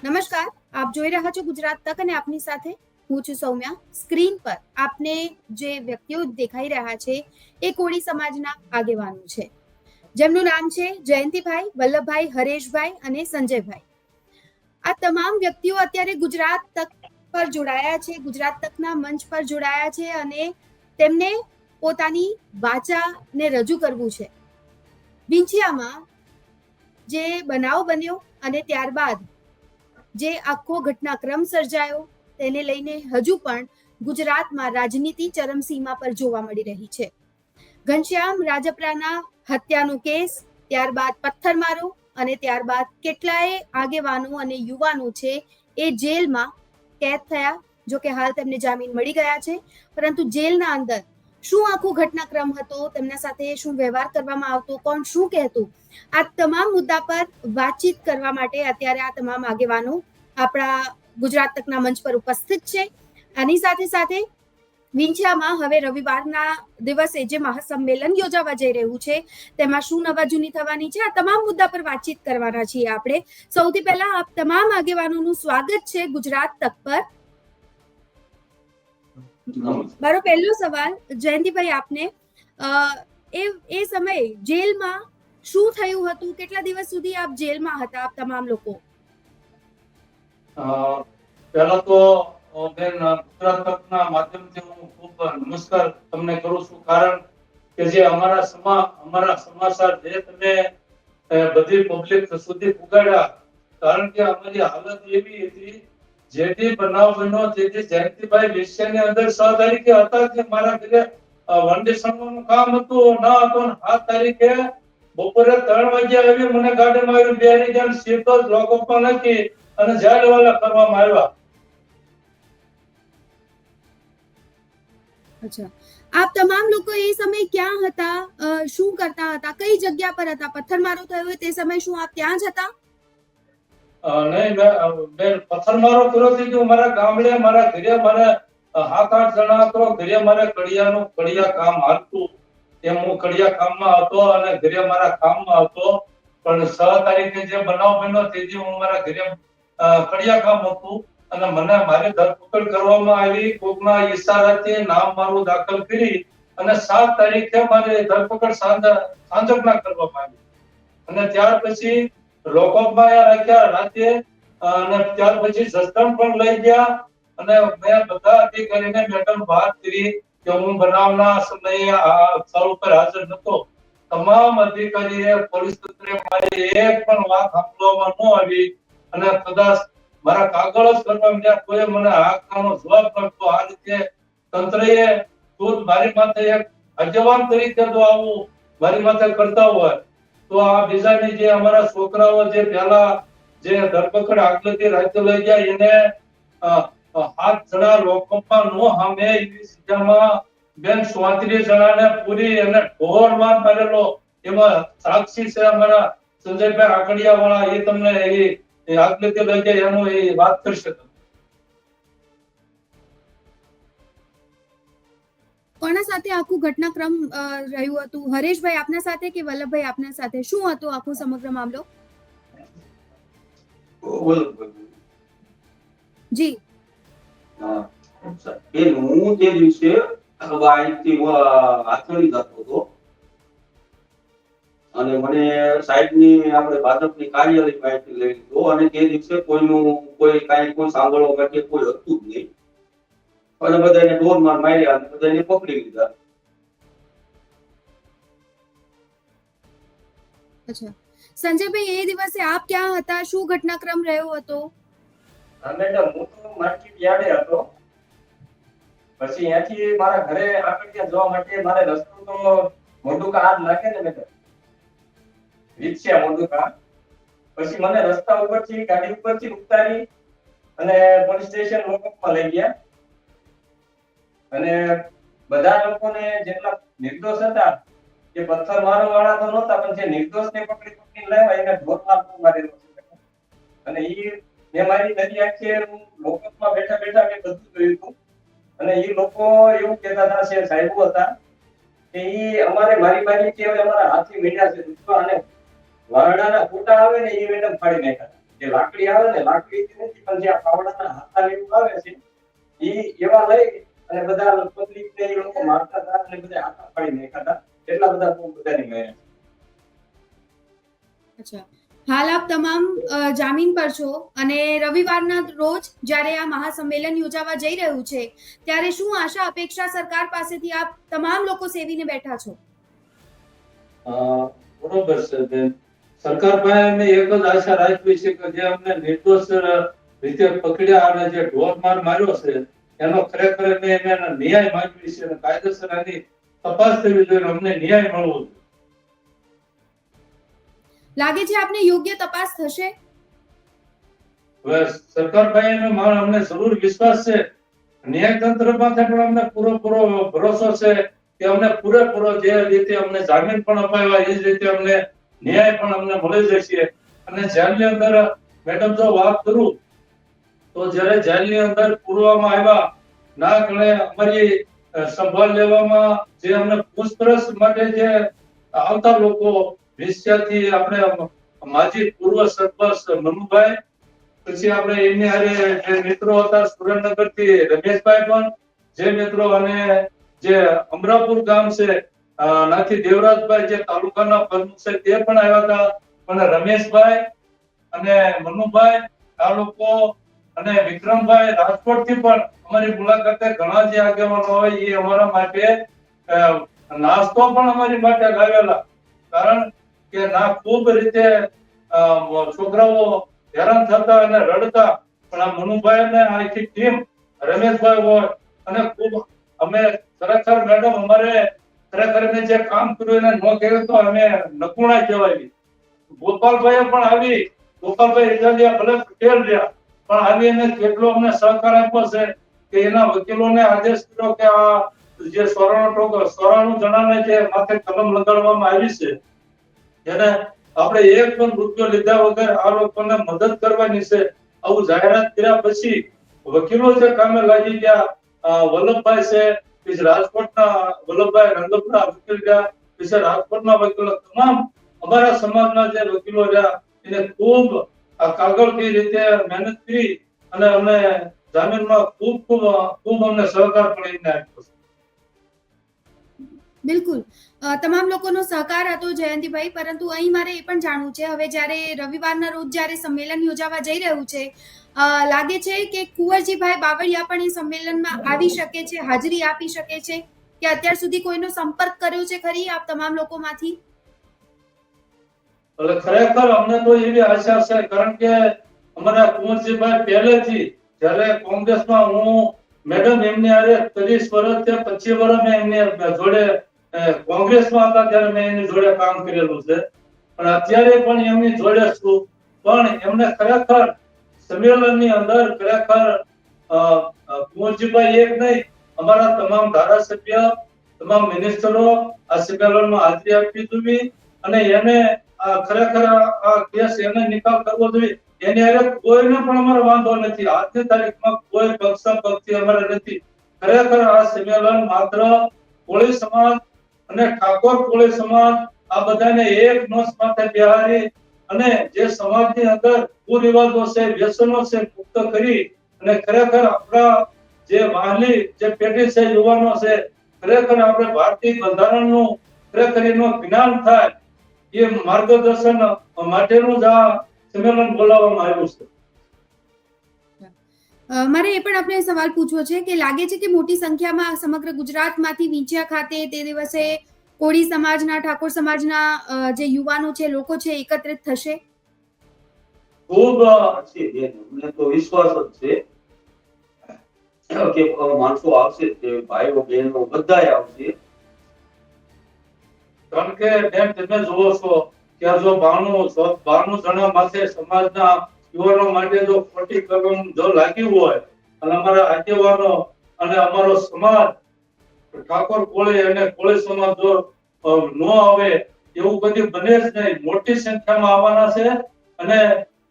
નમસ્કાર, આપ જોઈ રહ્યા છો ગુજરાત તક અને આપની સાથે હું છું સૌમ્યા. સ્ક્રીન પર આપને જે વ્યક્તિઓ દેખાઈ રહ્યા છે એ કોળી સમાજના આગેવાનો છે, જેમનું નામ છે જયંતિભાઈ, વલ્લભભાઈ, હરેશભાઈ અને સંજયભાઈ. આ તમામ વ્યક્તિઓ અત્યારે ગુજરાત તક પર જોડાયા છે, ગુજરાત તકના મંચ પર જોડાયા છે અને તેમને પોતાની વાચાને રજૂ કરવું છે. વિંછિયામાં જે બનાવ બન્યો અને ત્યારબાદ જે આખો ઘટનાક્રમ સર્જાયો તેને લઈને હજુ પણ ગુજરાતમાં રાજનીતિ ચરમસીમા પર જોવા મળી રહી છે. ઘનશ્યામ રાજપરાના હત્યાનો કેસ, ત્યારબાદ પથ્થરમારો અને ત્યારબાદ કેટલાય આગેવાનો અને યુવાનો છે એ જેલમાં કેદ થયા. જો કે હાલ તેમને જામીન મળી ગયા છે, પરંતુ જેલના અંદર શું આખો ઘટનાક્રમ હતો, તેમના સાથે શું વ્યવહાર કરવામાં આવતો, કોણ શું કહેતું, આ તમામ મુદ્દા પર વાતચીત કરવા માટે અત્યારે આ તમામ આગેવાનો આપણા ગુજરાત તકના મંચ પર ઉપસ્થિત છે. આની સાથે સાથે વિંછિયામાં હવે રવિવારના દિવસે જે મહાસંમેલન યોજાવા જઈ રહ્યું છે તેમાં શું નવા જૂની થવાની છે, આ તમામ મુદ્દા પર વાતચીત કરવાના છીએ આપણે. સૌથી પહેલા આપ તમામ આગેવાનોનું સ્વાગત છે ગુજરાત તક પર. મારો પહેલો સવાલ જયંતિભાઈ આપને, એ સમયે જેલમાં શું થયું હતું, કેટલા દિવસ સુધી આપ જેલમાં હતા, આપ તમામ લોકો? પહેલા તો બેન ગુજરાત તકના માધ્યમથી હું ખૂબ નમસ્કાર તમને કરું છું, કારણ કે જે અમારા સમાચાર જે તમે બધી પબ્લિક સુધી પુગાડ્યા, કારણ કે અમારી હાલત એવી હતી જે બી બનાવ બન્યો જે જયંતિભાઈ વિષયની અંદર 6 તારીખે હતા કે મારા ઘરે વંડેશનનું કામ હતું ના હતું, 7 તારીખે બપોરે 3 વાગ્યા આવી મને ગાડીમાં આવી બેરી જણ સીધો જ લોકઅપમાં નાખી અને જાહેરવાલા કરવામાં આવ્યા. અચ્છા, આપ તમામ લોકો એ સમય ક્યાં હતા, શું કરતા હતા, કઈ જગ્યા પર હતા? પથ્થરમારો થયો તે સમય શું આપ ત્યાં જ હતા? નહીં બેન, પથ્થરમારો કર્યો હતી મારા ગામડે, મારા ઘરે મારે 7-8 જણા હતો ઘરે, મારે કડિયા કામ હાલતું એમ હું કડિયા કામમાં હતો અને ઘરે મારા કામમાં હતો. પણ 6 તારીખે જે બનાવ બન્યો તેથી હું મારા ઘરે કડિયા કામ હતું અને મને મારી ધરપકડ કરવામાં આવી. કોકના ઈશારાથી નામ મારું દાખલ કરી અને 7 તારીખે મારી ધરપકડ સાંજકના કરવામાં આવી અને ત્યાર પછી લોકઅપમાં રાખ્યા રાતે અને ત્યાર પછી જસદણ પણ લઈ ગયા અને મેં બધા અધિકારીને મેડમ વાત કરી કે હું બનાવના સમયે આ સ્થળ ઉપર હાજર નતો. તમામ અધિકારીએ પોલીસ તંત્રે મારી એક પણ વાત સાંભળવામાં ન આવી અને કદાચ મારા કાગળ જ કરવા મળ્યા, કોઈ મને હાકનો જવાબ નતો. આ રીતે તંત્રએ ખુદ મારી માથે એક આગેવાન તરીકે જો આવું મારી માથે કરતા હોય તો આ બીજાની જે અમારા છોકરાઓ જે પહેલા જે ધરપકડ આગળથી રાજ્ય લઈ ગયા એને 7 જણા લોકઅપમાં નો સામે એવી સજામાં બેન 34 જણાને પૂરી અને ઢોરમાં મારેલો. એમાં સાક્ષી છે અમારા સંજયભાઈ આકડિયા વાળા, એ તમને એ આગળથી લઈ ગયા એનું એ વાત કરશે. કોના સાથે આખું ઘટનાક્રમ રહ્યું હતું? હરેશભાઈ આપના સાથે કે વલ્લભભાઈ આપના સાથે? શું હતો આખો સમગ્ર મામલો? જી હું તે દિવસે હાથોડી જતો હતો અને મને સાહેબની આપણે ભાજપની કાર્યાલય માહિતી લઈ લીધો અને તે દિવસે કોઈ સાંભળવા માટે કોઈ હતું જ નહીં અને બધાને ઢોરમાર માર્યા અને બધાને પકડી લીધા. અચ્છા, સંજયભાઈ એ દિવસે આપ ક્યાં હતા, શું ઘટનાક્રમ રહ્યો હતો? મેડમ હું તો માર્કેટ યાર્ડે હતો. પછી અહીંયાથી મારા ઘરે આગળ ત્યાં જવા માટે મારે રસ્તો તો મોઢુકા હાથ નાખે ને મેડમ, વિકસ્યા મોઢુકા. પછી મને રસ્તા ઉપરથી ગાડી ઉપરથી ઉતારી અને પોલીસ સ્ટેશન લોકઅપમાં લઈ ગયા અને બધા લોકોને જેટલા નિર્દોષ હતા કે પથ્થર મારો વાળા તો નહોતા, પણ જે નિર્દોષને પકડી લાવ્યા એને ઢોર મારેલો છે અને મેં મારી નદી આંખે લોકઅપમાં બેઠા બેઠા મેં બધું જોયું હતું અને એ લોકો એવું કહેતા હતા, છે સાહેબો હતા કે અમારે મારી કે અમારા હાથી મીંડા છે અને વારણાના ફોટા આવે ને એ મેડમ ફાડી નાખ્યા. જે લાકડી આવે ને લાકડી નથી પણ જે આ પાવડાના હાથા લેવું આવે છે ઈ એવા લઈ અને બધા પબ્લિક ને એ લોકો મારતા હતા અને બધા હાથા પાડી નાખ્યા હતા એટલા બધા બહુ બધાની ગયા. અચ્છા, હાલ આપ તમામ જામીન પર છો અને રવિવારના રોજ જ્યારે આ મહાસંમેલન યોજાવા જઈ રહ્યું છે ત્યારે શું આશા અપેક્ષા સરકાર પાસેથી આપ તમામ લોકો સેવીને બેઠા છો? બરોબર છે બેન. સરકાર પાસે અમે એક જ આશા રાખવી છે કે જે અમને નિર્દોષ રીતે પકડ્યા અને જે ઢોરમાર માર્યો છે એનો ખરેખર અમે એને ન્યાય માંગવી છે અને કાયદેસર આની તપાસ થવી જોઈએ, અમને ન્યાય મળવો જોઈએ. લાગે છે આપને યોગ્ય તપાસ થશે? હવે સરકાર પાસે અમને જરૂર વિશ્વાસ છે, ન્યાયતંત્ર પાસે પણ અમને પૂરેપૂરો ભરોસો છે કે અમને પૂરેપૂરો જે રીતે અમને જામીન પણ અપાવ્યા એ જ રીતે અમને ન્યાય પણ અમને મળી જશે. અને જેલની અંદર મેડમ જો વાત કરું તો જ્યારે જેલની અંદર પૂરવામાં આવ્યા ના ગણે અમારી સંભાળ લેવામાં જે અમને પૂછપરછ માટે જે આવતા લોકો વિશ્યાથી આપણે માજી પૂર્વ સરપંચ મનુભાઈ, પછી આપણે એમની હારે જે મિત્રો હતા સુરેન્દ્રનગર થી રમેશભાઈ પણ જે મિત્રો અને જે અમરાપુર ગામ છે નાથી દેવરાજભાઈ જે તાલુકાના પ્રમુખ છે તે પણ આવ્યા હતા. અને રમેશભાઈ અને મનુભાઈ આ લોકો અને વિક્રમભાઈ રાજકોટ થી પણ અમારી મુલાકાતે ઘણા જે આગેવાનો હોય એ અમારા માટે નાસ્તો પણ અમારી માટે લાવેલા. કારણ કે ના ખૂબ રીતે છોકરાઓ હેરાન થતા અને રડતા, પણ આ મનુભાઈ અને આખી ટીમ રમેશભાઈ હોય અને ખૂબ અમે ખરેખર મેડમ અમારે ખરેખર જે કામ કર્યું એને ન કર્યું તો અમે નકુણા કહેવાય. ગોપાલભાઈ પણ આવી, ગોપાલભાઈ ઇટાલિયા ભલે પટેલ રહ્યા પણ આવી એને કેટલો અમને સહકાર આપ્યો છે કે એના વકીલોને આદેશ કર્યો કે આ જે 94 જણાને જે માથે કલમ લગાડવામાં આવી છે એને આપણે એક પણ રૂપિયો લીધા વગર આ લોકોને મદદ કરવાની છે. આવું જાહેરાત કર્યા પછી વકીલો જે કામે લાગી ગયા, વલ્લભભાઈ છે, પછી રાજકોટના વલ્લભભાઈ રંગપુરા વકીલ ગયા, પછી રાજકોટના વકીલો તમામ અમારા સમાજના જે વકીલો રહ્યા એને ખૂબ આ કાગળની રીતે મહેનત કરી અને અમને જામીનમાં ખૂબ ખૂબ ખૂબ અમને સહકાર પણ એને આપ્યો છે. બિલકુલ, તમામ લોકોનો સહકાર હતો જયંતિભાઈ, પરંતુ અહીં મારે એ પણ જાણવું છે, હવે જ્યારે રવિવારના રોજ જ્યારે સંમેલન યોજાવા જઈ રહ્યું છે લાગે છે કે કુંવરજીભાઈ બાવળિયા પણ એ સંમેલનમાં આવી શકે છે, હાજરી આપી શકે છે, કે અત્યાર સુધી કોઈનો સંપર્ક કર્યો છે ખરી આપ તમામ લોકોમાંથી? એટલે ખરેખર અમને તો એવી આશા છે, કારણ કે અમારા કુંવરજીભાઈ પહેલેથી જ્યારે કોંગ્રેસમાં હું મેડમ એમની હારે 30 વર્ષથી 25 વર્ષ મેં એમની જોડે કોંગ્રેસમાં હતા ત્યારે મેં એમની જોડે કામ કરેલું છે, પણ અત્યારે પણ એમની જોડે છું. પણ એમને ખરેખર સંમેલનની અંદર ખરેખર કુંવરજીભાઈ એક નહીં, અમારા તમામ ધારાસભ્ય, તમામ મિનિસ્ટરો આ સંમેલનમાં હાજરી આપવી જોઈએ અને એને ખરેખર આ કેસ એને નિકાલ કરવો જોઈએ. એની હારે કોઈને પણ અમારો વાંધો નથી, આજની તારીખમાં કોઈ પક્ષ અમારે નથી. ખરેખર આ સંમેલન માત્ર કોળી સમાજ અને ઠાકોર કોળી સમાજ આ બધાને એક મંચ માથે બેહાડી અને જે સમાજની અંદર કુરિવાજો છે, વ્યસનો છે મુક્ત કરી અને ખરેખર આપણા જે વાલી જે પેઢી છે, યુવાનો છે, ખરેખર આપણે ભારતીય બંધારણનું ખરેખર એનું જ્ઞાન થાય એ માર્ગદર્શન માટેનું જ આ સંમેલન બોલાવવામાં આવ્યું છે. મારે એ પણ આપણે સવાલ પૂછવો છે કે લાગે છે કે મોટી સંખ્યામાં સમગ્ર ગુજરાતમાંથી વિંછિયા ખાતે તે દિવસે કોળી સમાજના, ઠાકોર સમાજના જે યુવાનો છે, લોકો છે, એકત્રિત થશે? ખૂબ અમને તો વિશ્વાસ જ છે કે માણસો આવશે, જે ભાઈઓ બહેનો બધા આવશે. કારણ કે બેન તમે જુઓ છો કે જો 92 જણા માથે સમાજના યુવાનો માટે જો ખોટી કલમ જો લાગી હોય અને અમારા આગેવાનો અને અમારો સમાજ ઠાકોર કોળી અને કોળી સમાજ જો ન આવે એવું કદી બને જ નહીં. મોટી સંખ્યામાં આવવાના છે અને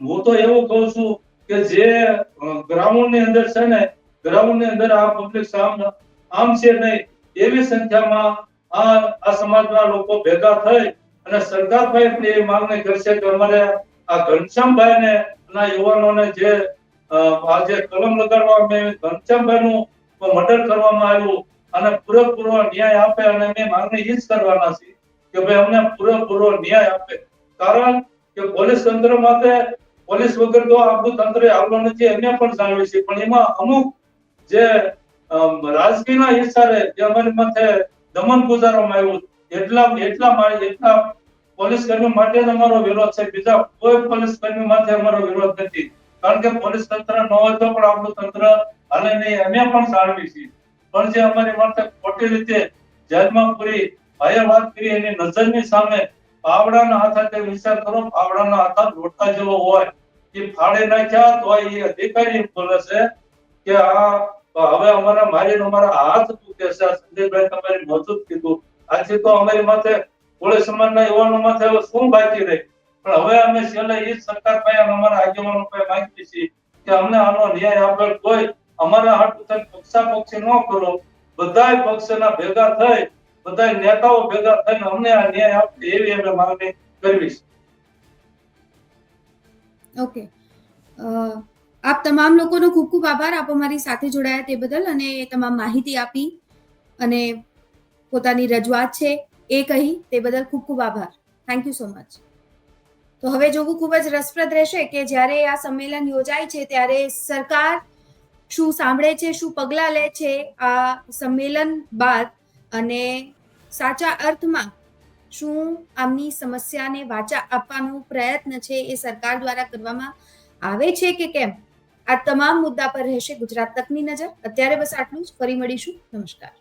હું તો એવું કહું છું કે જે ગ્રાઉન્ડ ની અંદર છે ને, ગ્રાઉન્ડ ની અંદર આ પબ્લિક આમ છે નહીં એવી સંખ્યામાં આ સમાજના લોકો ભેગા થઈ અને સરકાર પાસે એ માંગણી કરશે કે અમારે આ ઘનશ્યામભાઈને અને ના યુવાનોને જે આજે કલમ લગાડવામાં ઘનશ્યામભાઈનું મર્ડર કરવામાં આવ્યું અને પૂરેપૂરો ન્યાય આપે અને મેં માંગણી એ જ કરવાના છે કે ભાઈ અમને પૂરેપૂરો ન્યાય આપે. કારણ કે પોલીસ તંત્ર માટે પોલીસ વગર તો આપણું તંત્ર આવડું નથી એને પણ જાણવી છે, પણ એમાં અમુક જે રાજકીયના ઈશારે જે અમારી માથે દમન ગુજારવામાં આવ્યું એટલા પોલીસ કર્મી માટે જ અમારો વિરોધ છે. બીજા કોઈ પોલીસ કર્મી માટે અમારો વિરોધ નથી. કારણ કે પોલીસ તંત્ર ન હોય તો પણ આપણું તંત્ર હાલે નહીં અમે પણ જાણવી છીએ. પણ જે અમારી માથે ખોટી રીતે જેલમાં પૂરી ભાઈએ વાત કરી એની નજરની સામે પાવડાના હાથે વિચાર કરો, પાવડાના હાથા લોટા જેવો હોય એ ફાડી નાખ્યા તો એ અધિકારી બોલે છે કે આ હવે અમારા હાથ તૂટે છે. સંજયભાઈ તમારી મોજૂદ કીધું આજે તો અમારી માથે કોળી સમાજના યુવાનો માથે હવે શું બાકી રહી. પણ હવે અમે છેલ્લે એ સરકાર પાસે અમારા આગેવાનો પાસે માંગીએ છીએ કે અમને આનો ન્યાય આપે. કોઈ અમારા હાથ પક્ષાપક્ષી ન કરો, બધાય પક્ષના ભેગા થઈ બધા નેતાઓ ભેગા થઈને અમને આ ન્યાય આપે એવી અમે માંગણી કરવી છે. ઓકે, આપ તમામ લોકોનો ખૂબ ખૂબ આભાર. આપ અમારી સાથે જોડાયા તે બદલ અને તમામ માહિતી આપી અને પોતાની રજૂઆત છે એ કહી તે બદલ ખૂબ ખૂબ આભાર. Thank you so much. તો હવે જોવું ખૂબ જ રસપ્રદ રહેશે કે જ્યારે આ સંમેલન યોજાય છે ત્યારે સરકાર શું સાંભળે છે, શું પગલાં લે છે આ સંમેલન બાદ અને સાચા અર્થમાં શું આમની સમસ્યાને વાચા આપવાનો પ્રયત્ન છે એ સરકાર દ્વારા કરવામાં આવે છે કે કેમ, આ તમામ મુદ્દા પર રહેશે ગુજરાત તકની નજર. અત્યારે બસ આટલું જ. ફરી મળીશું. નમસ્કાર.